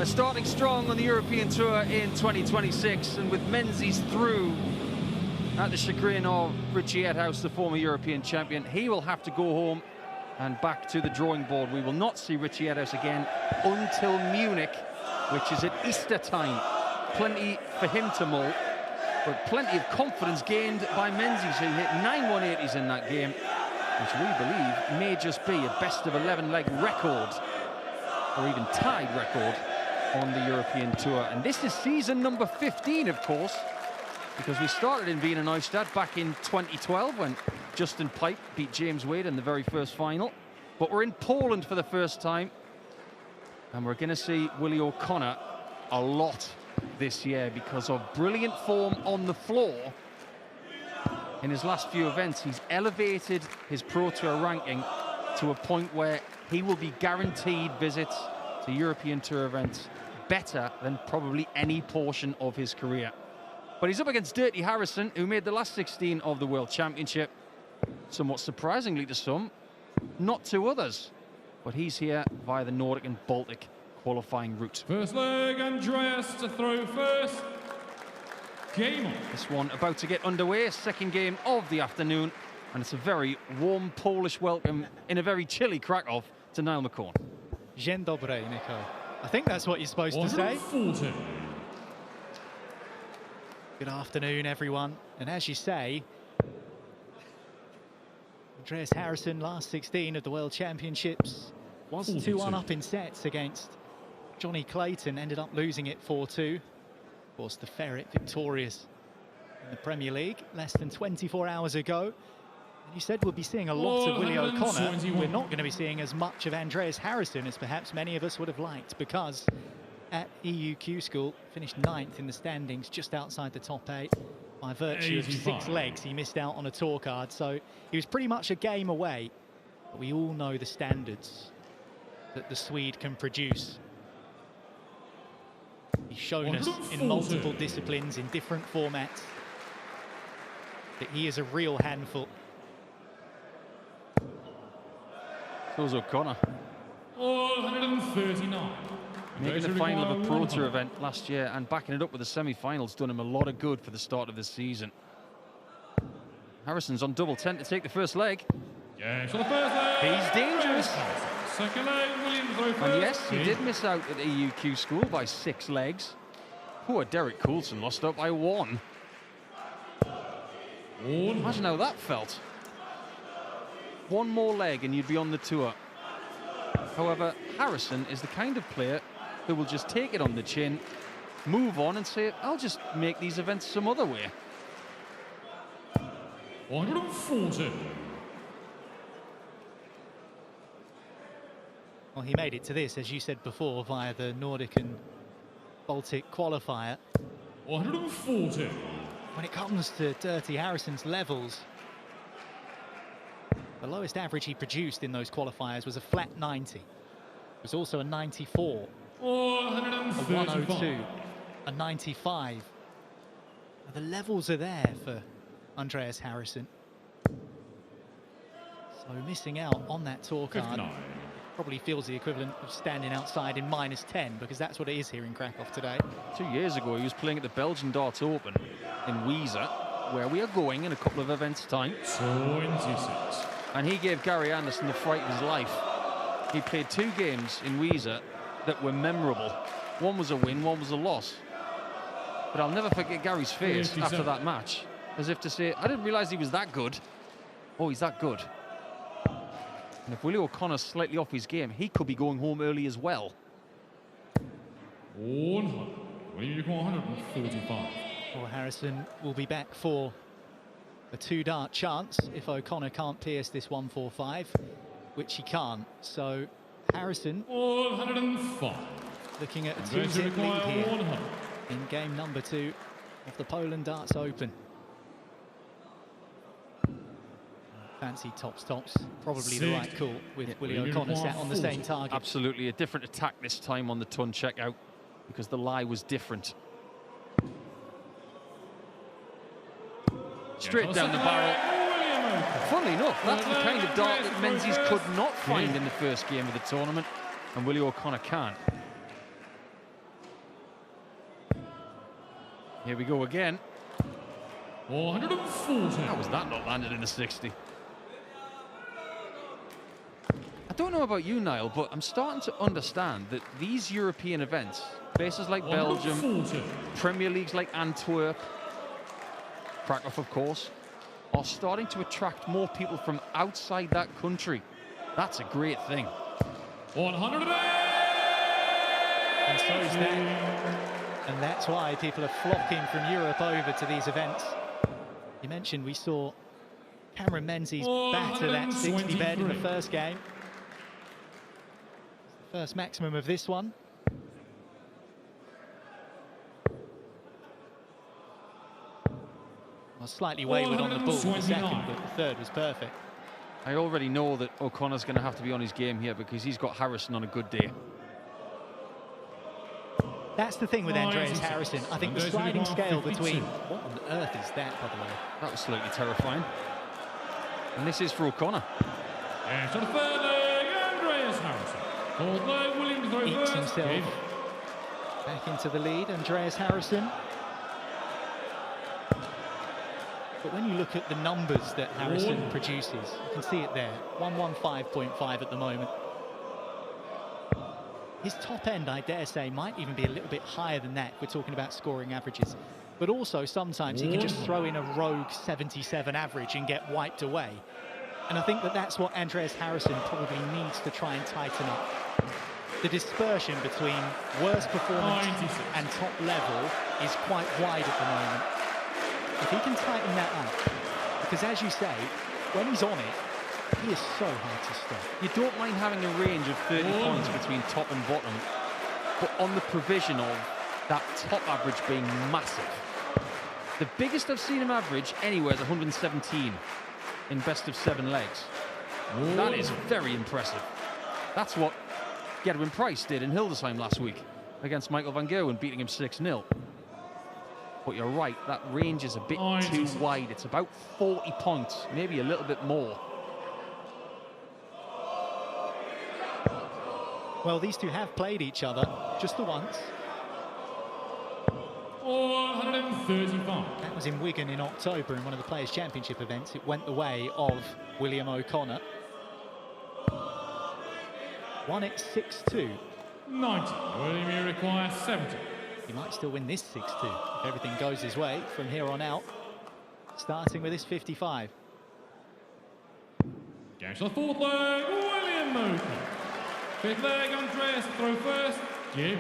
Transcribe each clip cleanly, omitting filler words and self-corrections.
We're starting strong on the European Tour in 2026, and with Menzies through at the chagrin of Richie Edhouse, the former European champion, he will have to go home and back to the drawing board. We will not see Richie Edhouse again until Munich, which is at Easter time. Plenty for him to mull, but plenty of confidence gained by Menzies, who hit 9 180s in that game, which we believe may just be a best of 11 leg record, or even tied record on the European Tour. And this is season number 15, of course, because we started in Wiener Neustadt back in 2012 when Justin Pipe beat James Wade in the very first final. But we're in Poland for the first time, and we're going to see Willie O'Connor a lot this year because of brilliant form on the floor. In his last few events, he's elevated his Pro Tour ranking to a point where he will be guaranteed visits to European Tour events better than probably any portion of his career. But he's up against Dirty Harrysson, who made the last 16 of the World Championship, somewhat surprisingly to some, not to others. But he's here via the Nordic and Baltic qualifying route. First leg, Andreas to throw first. Game on. This one about to get underway, second game of the afternoon, and it's a very warm Polish welcome in a very chilly Krakow to Niall McCorn. Dzień dobry, Nico. I think that's what you're supposed to say. 140. Good afternoon, everyone. And as you say, Andreas Harrysson, last 16 of the World Championships, was 2-1 up in sets against Johnny Clayton, ended up losing it 4-2. Of course, the Ferret victorious in the Premier League less than 24 hours ago. And you said we'll be seeing a lot of Willie O'Connor. We're not going to be seeing as much of Andreas Harrysson as perhaps many of us would have liked, because at EUQ School finished 9th in the standings, just outside the top 8. By virtue of 6 legs, he missed out on a tour card, so he was pretty much a game away. But we all know the standards that the Swede can produce. He's shown us in multiple disciplines, in different formats, that he is a real handful. So's O'Connor. 139. Making the final of a Pro Tour event last year and backing it up with the semi-finals done him a lot of good for the start of this season. Harrisson's on double 10 to take the first leg. Yeah, so the first leg. He's dangerous. Second leg, Williams throw first. And yes, he did miss out at EUQ School by 6 legs. Poor Derek Coulson lost out by 1. Imagine how that felt. 1 more leg and you'd be on the tour. However, Harrysson is the kind of player who will just take it on the chin, move on and say, I'll just make these events some other way. 140. Well, he made it to this, as you said before, via the Nordic and Baltic qualifier. 140. When it comes to Dirty Harrisson's levels, the lowest average he produced in those qualifiers was a flat 90. It was also a 94, a 102, a 95. Now, the levels are there for Andreas Harrysson. So missing out on that tour card 59. probably feels the equivalent of standing outside in -10, because that's what it is here in Krakow today. 2 years ago, he was playing at the Belgian Darts Open in Wiesa, where we are going in a couple of events' time. 26. And he gave Gary Anderson the fright of his life. He played 2 games in Wiesa that were memorable. One was a win, one was a loss. But I'll never forget Gary's face after that match, as if to say, I didn't realise he was that good. Oh, he's that good. And if Willie O'Connor's slightly off his game, he could be going home early as well. 100. Willie 145. Well, Harrysson will be back for a 2-dart chance if O'Connor can't pierce this 145, which he can't. So Harrysson 105. looking at a 2-set lead here in game number 2 of the Poland Darts Open. Fancy tops, probably the right call with Willie O'Connor sat on the same target. Absolutely, a different attack this time on the ton checkout, because the lie was different. Straight down the barrel. Funnily enough, that's the kind of dart that Menzies could not find in the first game of the tournament, and Willie O'Connor can. Here we go again. 140. How was that not landed in the 60? I don't know about you, Niall, but I'm starting to understand that these European events, places like Belgium, 140. Premier Leagues like Antwerp, Krakow, of course, are starting to attract more people from outside that country. That's a great thing. 100. And so is that. And that's why people are flocking from Europe over to these events. You mentioned we saw Cameron Menzies batter that 60 bed in the first game. First maximum of this one. Well, slightly wayward on the ball in the second, but the third was perfect. I already know that O'Connor's going to have to be on his game here because he's got Harrysson on a good day. That's the thing with Andreas Harrysson. I think the sliding scale between... What on earth is that, by the way? That was slightly terrifying. And this is for O'Connor. And to the third leg, Andreas Harrysson. Fourth leg, William to throw Eats first. himself back into the lead, Andreas Harrysson. But when you look at the numbers that Harrysson produces, you can see it there. 115.5 at the moment. His top end, I dare say, might even be a little bit higher than that. We're talking about scoring averages. But also, sometimes he can just throw in a rogue 77 average and get wiped away. And I think that that's what Andreas Harrysson probably needs to try and tighten up. The dispersion between worst performance and top level is quite wide at the moment. If he can tighten that up, because as you say, when he's on it, he is so hard to stop. You don't mind having a range of 30 points between top and bottom, but on the provision of that top average being massive. The biggest I've seen him average anywhere is 117 in best of 7 legs. That is very impressive. That's what Gerwin Price did in Hildesheim last week against Michael van Gerwen, beating him 6-0. But you're right, that range is a bit too wide. It's about 40 points, maybe a little bit more. Well, these two have played each other just the once. 135. That was in Wigan in October in one of the Players' Championship events. It went the way of William O'Connor. Won it 6-2. 90. William, you require 70. He might still win this 6-2 if everything goes his way from here on out. Starting with this 55. Going to the fourth leg, William O'Connor. Fifth leg, Andreas to throw first. Jim.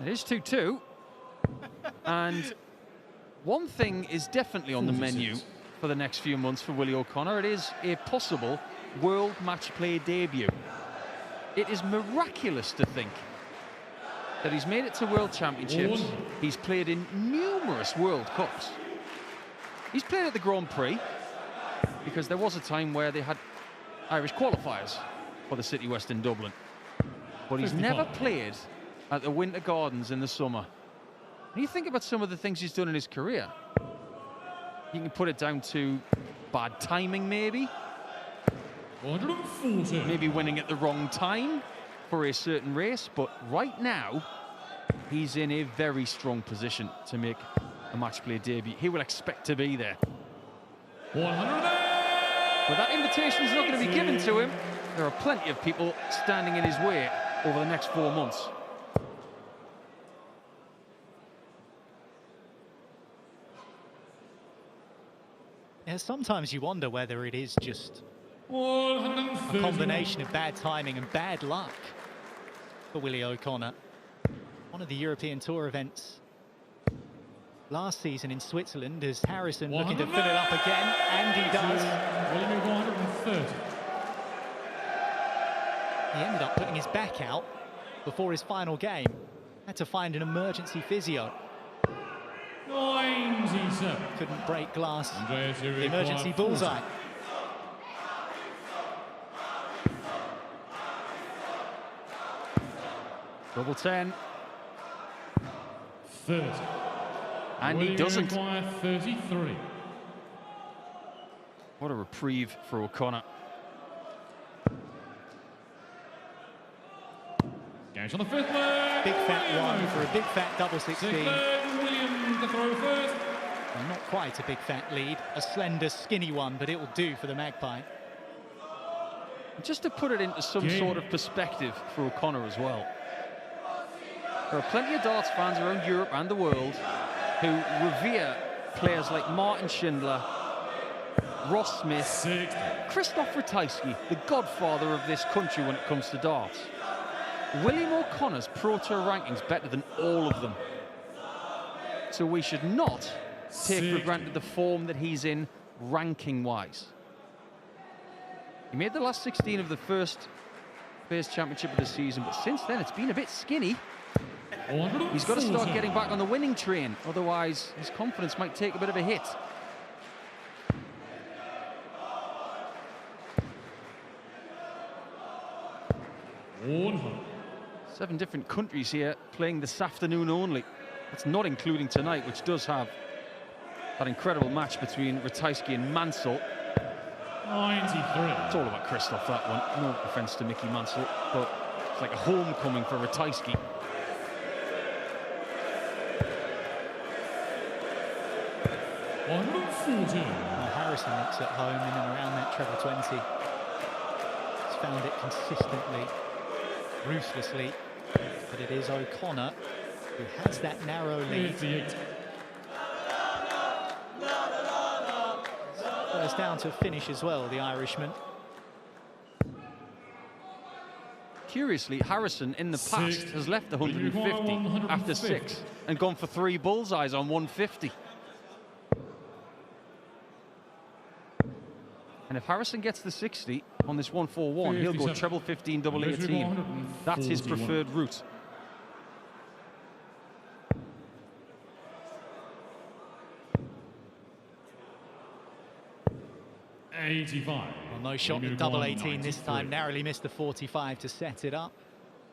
It is 2-2. And one thing is definitely on the menu for the next few months for Willie O'Connor. It is a possible World Match Play debut. It is miraculous to think that he's made it to World Championships. He's played in numerous World Cups. He's played at the Grand Prix because there was a time where they had Irish qualifiers for the City West in Dublin. But he's never played at the Winter Gardens in the summer. When you think about some of the things he's done in his career, you can put it down to bad timing, maybe. 140. Maybe winning at the wrong time for a certain race. But right now, he's in a very strong position to make a match play debut. He will expect to be there. 100. But that invitation is not going to be given to him. There are plenty of people standing in his way over the next 4 months. Yeah, sometimes you wonder whether it is just a 130. combination of bad timing and bad luck for Willie O'Connor. One of the European Tour events last season in Switzerland as Harrysson looking to fill it up again, and he does. William 130. He ended up putting his back out before his final game. Had to find an emergency physio. 97. Couldn't break glass. Andreas, The emergency bullseye. Double 10. 30. And he doesn't. 33. What a reprieve for O'Connor. Games on the fifth leg. Big fat one for a big fat double 16. Sixth leg, William to throw first. Well, not quite a big fat lead, a slender, skinny one, but it will do for the Magpie. Just to put it into some sort of perspective for O'Connor as well. There are plenty of darts fans around Europe and the world who revere players like Martin Schindler, Ross Smith, Christoph Ratajski, the godfather of this country when it comes to darts. William O'Connor's Pro Tour ranking's better than all of them. So we should not take for granted the form that he's in ranking-wise. He made the last 16 of the first Players' Championship of the season, but since then it's been a bit skinny. He's got to start getting back on the winning train, otherwise his confidence might take a bit of a hit. Seven different countries here playing this afternoon only. That's not including tonight, which does have that incredible match between Ratajski and Mansell. 93. It's all about Christoph, that one. No offence to Mickey Mansell, but it's like a homecoming for Ratajski. Harrysson looks at home in and around that treble 20. He's found it consistently, ruthlessly, but it is O'Connor who has that narrow lead. 58. Well, it's down to a finish as well, the Irishman. Curiously, Harrysson in the past has left the 150 after 6 and gone for 3 bullseyes on 150. And if Harrysson gets the 60 on this 141, he'll go treble 15, double 18. That's his preferred route. Well, no shot at double 18 this time, narrowly missed the 45 to set it up.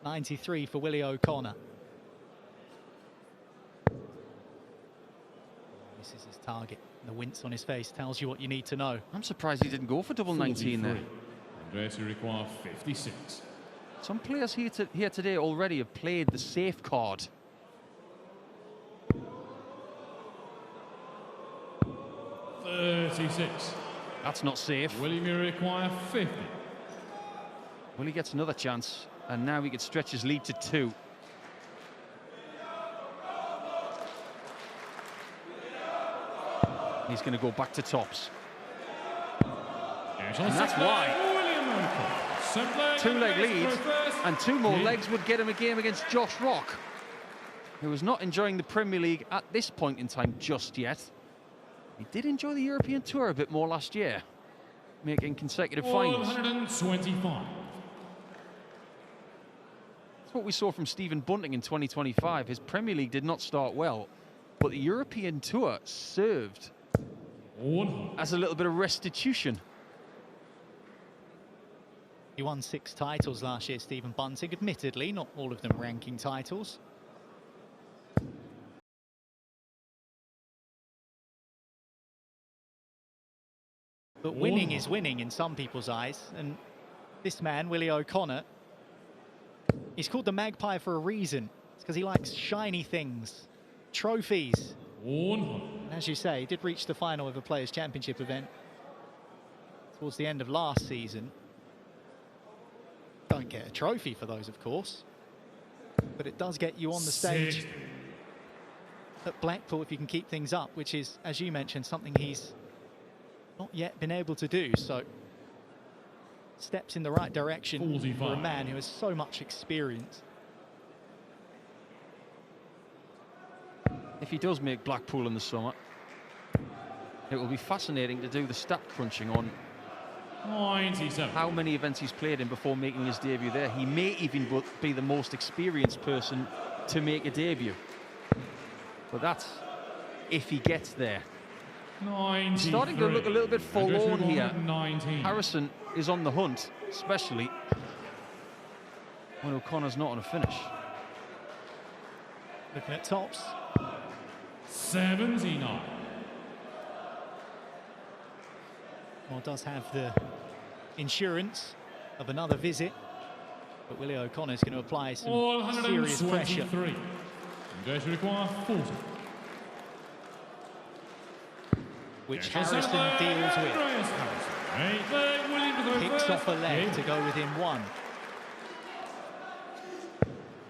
93 for Willie O'Connor. This is his target. The wince on his face tells you what you need to know. I'm surprised he didn't go for double 19 there. Andreas require 56. Some players here today already have played the safe card. That's not safe. William require 50. Willie gets another chance, and now he could stretch his lead to 2. He's going to go back to tops. And that's why. 2-leg lead, and 2 more legs would get him a game against Josh Rock, who was not enjoying the Premier League at this point in time just yet. He did enjoy the European Tour a bit more last year, making consecutive finals. 125. That's what we saw from Stephen Bunting in 2025. His Premier League did not start well, but the European Tour served as a little bit of restitution. He won 6 titles last year, Stephen Bunting, admittedly, not all of them ranking titles. But winning is winning in some people's eyes, and this man, Willie O'Connor, he's called the Magpie for a reason. It's because he likes shiny things, trophies. And as you say, he did reach the final of a Players' Championship event towards the end of last season. Don't get a trophy for those, of course, but it does get you on the stage at Blackpool if you can keep things up, which is, as you mentioned, something he's not yet been able to do. So steps in the right direction for a man who has so much experience. If he does make Blackpool in the summer, it will be fascinating to do the stat crunching on 97. How many events he's played in before making his debut there. He may even be the most experienced person to make a debut. But that's if he gets there. 93. Starting to look a little bit forlorn here. 19. Harrysson is on the hunt, especially when O'Connor's not on a finish. Looking at tops. 79. Well, does have the insurance of another visit But Willie O'Connor's going to apply some serious pressure. And going to require 40. Which Harrysson deals with. Picks off a leg to go within one.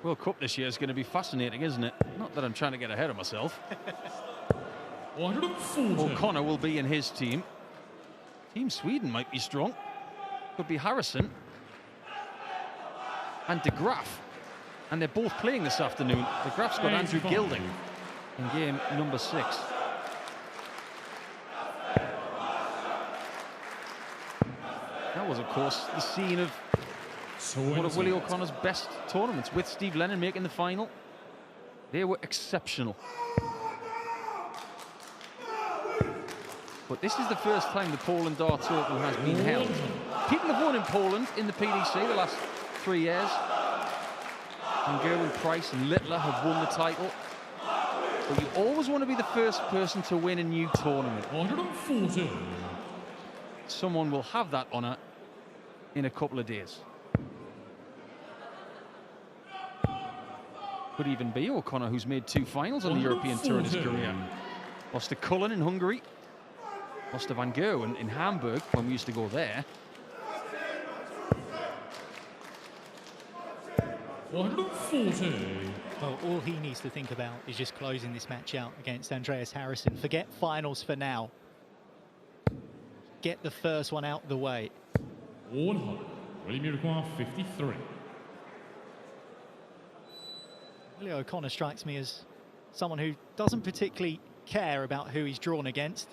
World Cup this year is going to be fascinating, isn't it? Not that I'm trying to get ahead of myself. 140. O'Connor will be in his team. Team Sweden might be strong. Could be Harrysson and De Graaf. And they're both playing this afternoon. De Graaf's got Andrew Gilding in game number 6. That was, of course, the scene of one of Willie O'Connor's best tournaments, with Steve Lennon making the final. They were exceptional. But this is the first time the Poland Darts Open has been held. People have won in Poland in the PDC the last 3 years. And Gerwin Price and Littler have won the title. But you always want to be the first person to win a new tournament. 140. Someone will have that honour in a couple of days. Could even be O'Connor, who's made 2 finals on the European Tour in his career. Lost to Cullen in Hungary. Lost to Van Gerwen in Hamburg when we used to go there. 140. Well, all he needs to think about is just closing this match out against Andreas Harrysson. Forget finals for now. Get the first one out of the way. 100. William, you require 53. Willie O'Connor strikes me as someone who doesn't particularly care about who he's drawn against.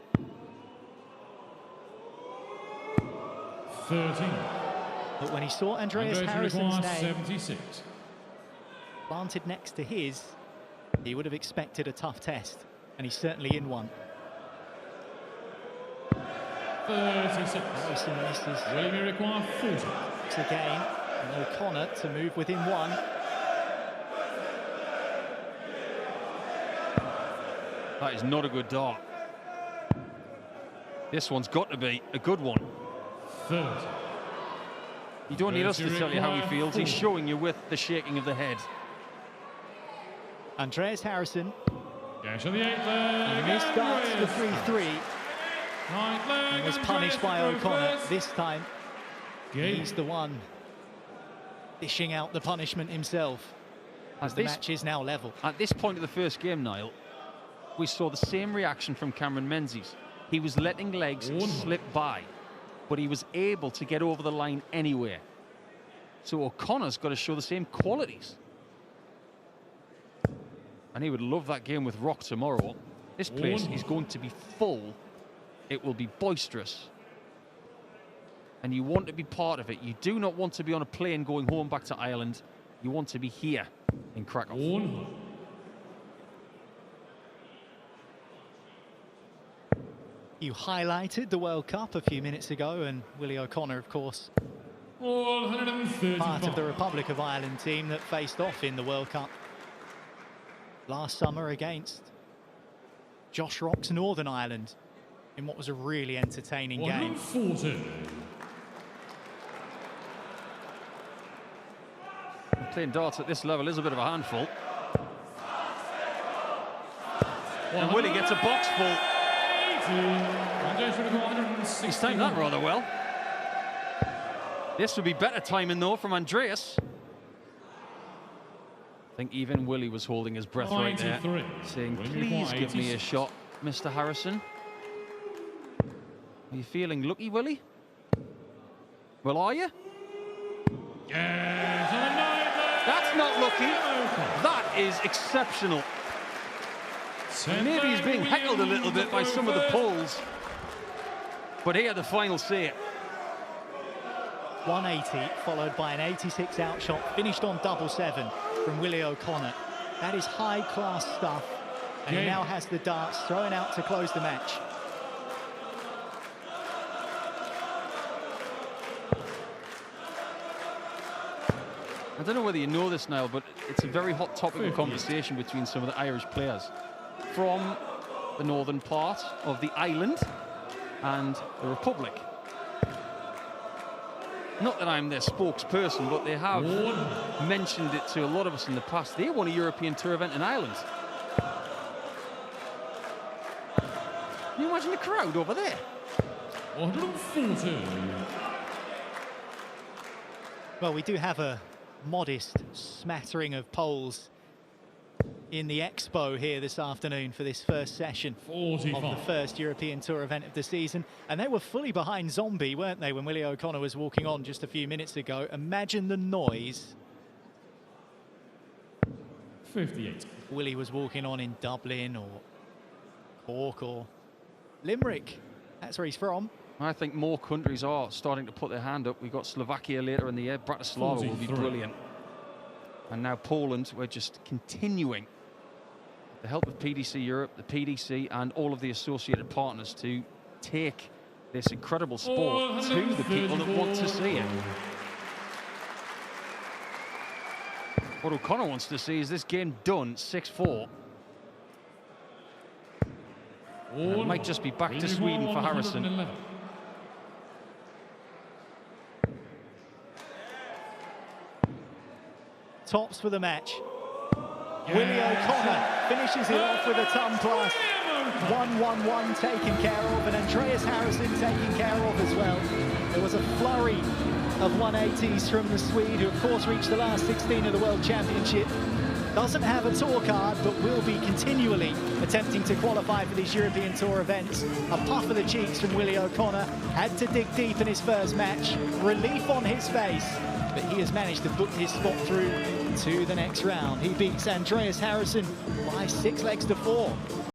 13. But when he saw Andreas Harrisson's name 76. planted next to his, he would have expected a tough test, and he's certainly in one. 36. Harrysson misses. William, you require 40. Once again, and O'Connor to move within one. That is not a good dart. This one's got to be a good one. 30. You don't need us to tell you how he feels. He's showing you with the shaking of the head. Andreas Harrysson. Gash on the 8th leg. He missed darts for 3-3. And was punished by O'Connor. This time, he's the one dishing out the punishment himself, as the match is now level. At this point of the first game, Niall, we saw the same reaction from Cameron Menzies. He was letting legs slip by, but he was able to get over the line anywhere. So O'Connor's got to show the same qualities. And he would love that game with Rock tomorrow. This place is going to be full. It will be boisterous. And you want to be part of it. You do not want to be on a plane going home back to Ireland. You want to be here in Krakow. You highlighted the World Cup a few minutes ago, and Willie O'Connor, of course, part of the Republic of Ireland team that faced off in the World Cup last summer against Josh Rock's Northern Ireland in what was a really entertaining game. 140. Playing darts at this level is a bit of a handful. And Willie gets a box full. He's timed that rather well. This would be better timing though from Andreas. I think even Willie was holding his breath right there, saying, please give me a shot, Mr. Harrysson. Are you feeling lucky, Willie? Well, are you? That's not lucky. That is exceptional. Maybe he's being heckled a little bit by some of the Poles, but he had the final say. 180 followed by an 86 outshot, finished on 7-7 from Willie O'Connor. That is high-class stuff, and he now has the darts thrown out to close the match. I don't know whether you know this, Niall, but it's a very hot topic of conversation between some of the Irish players from the northern part of the island and the Republic. not that I'm their spokesperson, but they have mentioned it to a lot of us in the past. They won a European Tour event in Ireland. Can you imagine the crowd over there? 140. Well, we do have a modest smattering of Poles in the expo here this afternoon for this first session 45. of the first European Tour event of the season. And they were fully behind Zombie, weren't they, when Willie O'Connor was walking on just a few minutes ago. Imagine the noise. 58. Willie was walking on in Dublin or Cork or Limerick. That's where he's from. I think more countries are starting to put their hand up. We've got Slovakia later in the year. Bratislava will be 43. brilliant. And now Poland, we're just continuing with the help of PDC Europe, the PDC, and all of the associated partners to take this incredible sport to the people that want to see it. What O'Connor wants to see is this game done 6-4. It might just be back to Sweden for Harrysson. Tops for the match. Willie O'Connor finishes it off with a ton plus. 1-1-1 taken care of, and Andreas Harrysson taken care of as well. There was a flurry of 180s from the Swede, who of course reached the last 16 of the World Championship. Doesn't have a tour card, but will be continually attempting to qualify for these European Tour events. A puff of the cheeks from Willie O'Connor. Had to dig deep in his first match. Relief on his face, but he has managed to book his spot through to the next round. He beats Andreas Harrysson by 6 legs to 4.